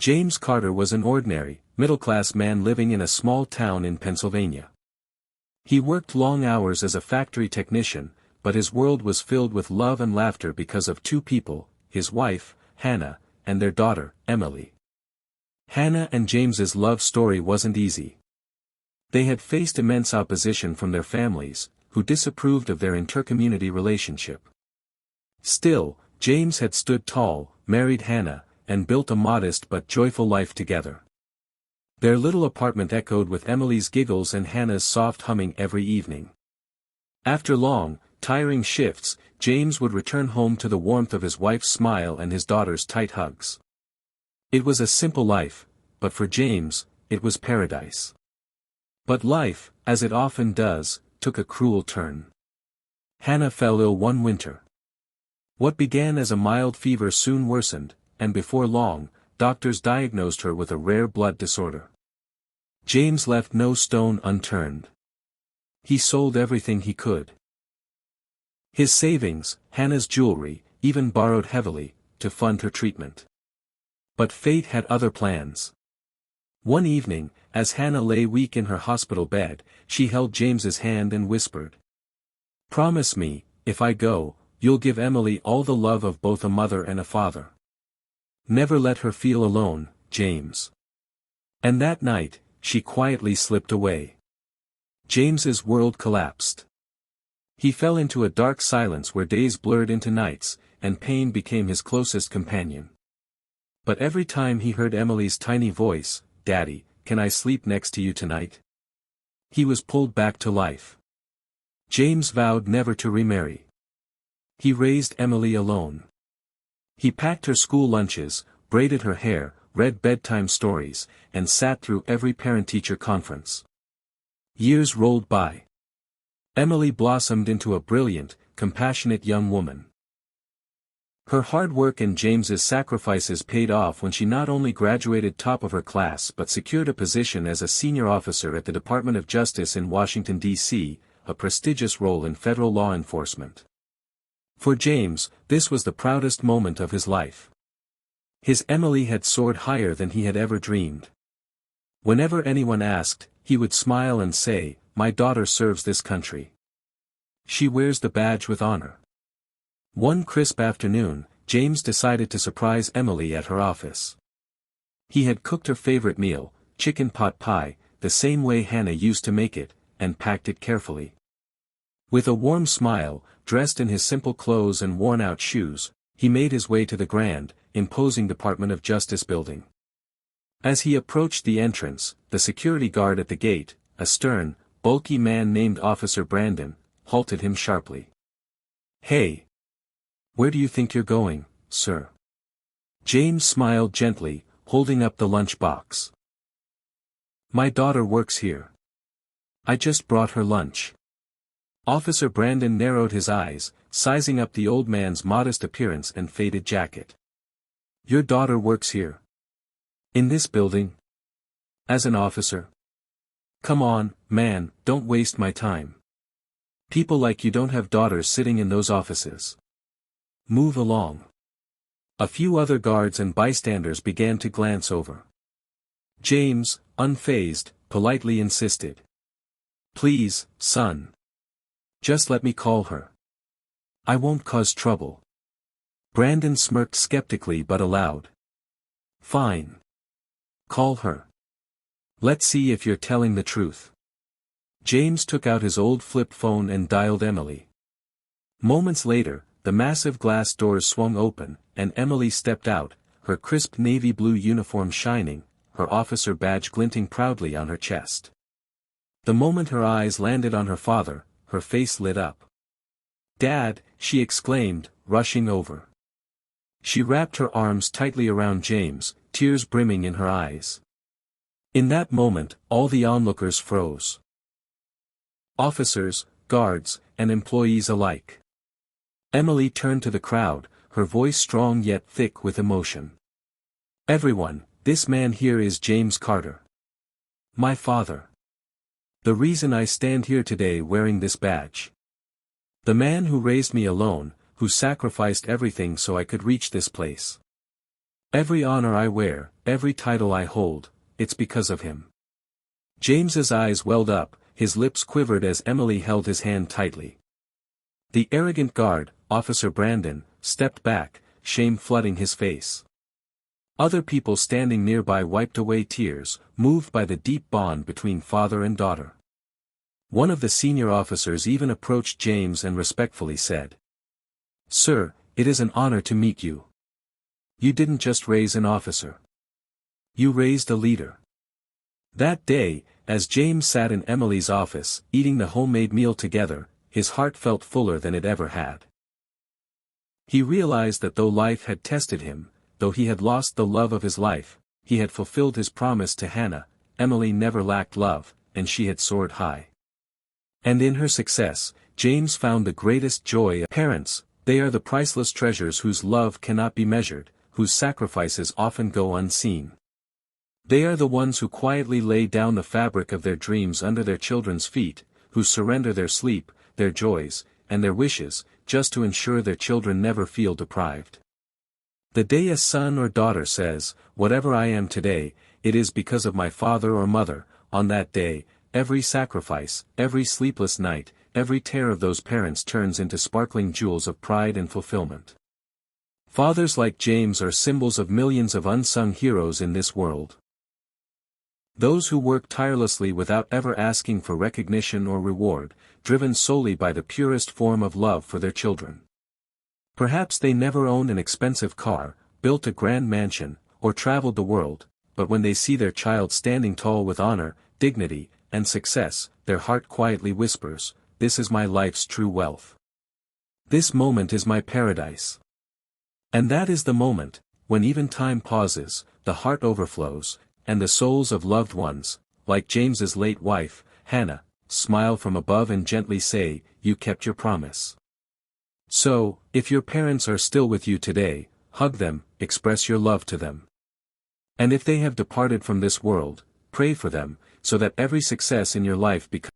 James Carter was an ordinary, middle-class man living in a small town in Pennsylvania. He worked long hours as a factory technician, but his world was filled with love and laughter because of two people, his wife, Hannah, and their daughter, Emily. Hannah and James's love story wasn't easy. They had faced immense opposition from their families, who disapproved of their intercommunity relationship. Still, James had stood tall, married Hannah, and built a modest but joyful life together. Their little apartment echoed with Emily's giggles and Hannah's soft humming every evening. After long, tiring shifts, James would return home to the warmth of his wife's smile and his daughter's tight hugs. It was a simple life, but for James, it was paradise. But life, as it often does, took a cruel turn. Hannah fell ill one winter. What began as a mild fever soon worsened, and before long, doctors diagnosed her with a rare blood disorder. James left no stone unturned. He sold everything he could. His savings, Hannah's jewelry, even borrowed heavily, to fund her treatment. But fate had other plans. One evening, as Hannah lay weak in her hospital bed, she held James's hand and whispered, "Promise me, if I go, you'll give Emily all the love of both a mother and a father. Never let her feel alone, James." And that night, she quietly slipped away. James's world collapsed. He fell into a dark silence where days blurred into nights, and pain became his closest companion. But every time he heard Emily's tiny voice, "Daddy, can I sleep next to you tonight?" he was pulled back to life. James vowed never to remarry. He raised Emily alone. He packed her school lunches, braided her hair, read bedtime stories, and sat through every parent-teacher conference. Years rolled by. Emily blossomed into a brilliant, compassionate young woman. Her hard work and James's sacrifices paid off when she not only graduated top of her class but secured a position as a senior officer at the Department of Justice in Washington, D.C., a prestigious role in federal law enforcement. For James, this was the proudest moment of his life. His Emily had soared higher than he had ever dreamed. Whenever anyone asked, he would smile and say, "My daughter serves this country. She wears the badge with honor." One crisp afternoon, James decided to surprise Emily at her office. He had cooked her favorite meal, chicken pot pie, the same way Hannah used to make it, and packed it carefully. With a warm smile, dressed in his simple clothes and worn-out shoes, he made his way to the grand, imposing Department of Justice building. As he approached the entrance, the security guard at the gate, a stern, bulky man named Officer Brandon, halted him sharply. "Hey! Where do you think you're going, sir?" James smiled gently, holding up the lunch box. "My daughter works here. I just brought her lunch." Officer Brandon narrowed his eyes, sizing up the old man's modest appearance and faded jacket. "Your daughter works here? In this building? As an officer? Come on, man, don't waste my time. People like you don't have daughters sitting in those offices. Move along." A few other guards and bystanders began to glance over. James, unfazed, politely insisted. "Please, son. Just let me call her. I won't cause trouble." Brandon smirked skeptically but allowed. "Fine. Call her. Let's see if you're telling the truth." James took out his old flip phone and dialed Emily. Moments later, the massive glass doors swung open, and Emily stepped out, her crisp navy blue uniform shining, her officer badge glinting proudly on her chest. The moment her eyes landed on her father, her face lit up. "Dad," she exclaimed, rushing over. She wrapped her arms tightly around James, tears brimming in her eyes. In that moment, all the onlookers froze. Officers, guards, and employees alike. Emily turned to the crowd, her voice strong yet thick with emotion. "Everyone, this man here is James Carter. My father. The reason I stand here today wearing this badge. The man who raised me alone, who sacrificed everything so I could reach this place. Every honor I wear, every title I hold, it's because of him. James's eyes welled up, his lips quivered as Emily held his hand tightly. The arrogant guard, Officer Brandon, stepped back, shame flooding his face. Other people standing nearby wiped away tears, moved by the deep bond between father and daughter. One of the senior officers even approached James and respectfully said, "Sir, it is an honor to meet you. You didn't just raise an officer. You raised a leader." That day, as James sat in Emily's office, eating the homemade meal together, his heart felt fuller than it ever had. He realized that though life had tested him, though he had lost the love of his life, he had fulfilled his promise to Hannah. Emily never lacked love, and she had soared high. And in her success, James found the greatest joy. Parents, they are the priceless treasures whose love cannot be measured, whose sacrifices often go unseen. They are the ones who quietly lay down the fabric of their dreams under their children's feet, who surrender their sleep, their joys, and their wishes, just to ensure their children never feel deprived. The day a son or daughter says, "Whatever I am today, it is because of my father or mother," on that day, every sacrifice, every sleepless night, every tear of those parents turns into sparkling jewels of pride and fulfillment. Fathers like James are symbols of millions of unsung heroes in this world. Those who work tirelessly without ever asking for recognition or reward, driven solely by the purest form of love for their children. Perhaps they never owned an expensive car, built a grand mansion, or traveled the world, but when they see their child standing tall with honor, dignity, and success, their heart quietly whispers, "This is my life's true wealth. This moment is my paradise." And that is the moment, when even time pauses, the heart overflows, and the souls of loved ones, like James's late wife, Hannah, smile from above and gently say, "You kept your promise." So, if your parents are still with you today, hug them, express your love to them. And if they have departed from this world, pray for them, so that every success in your life becomes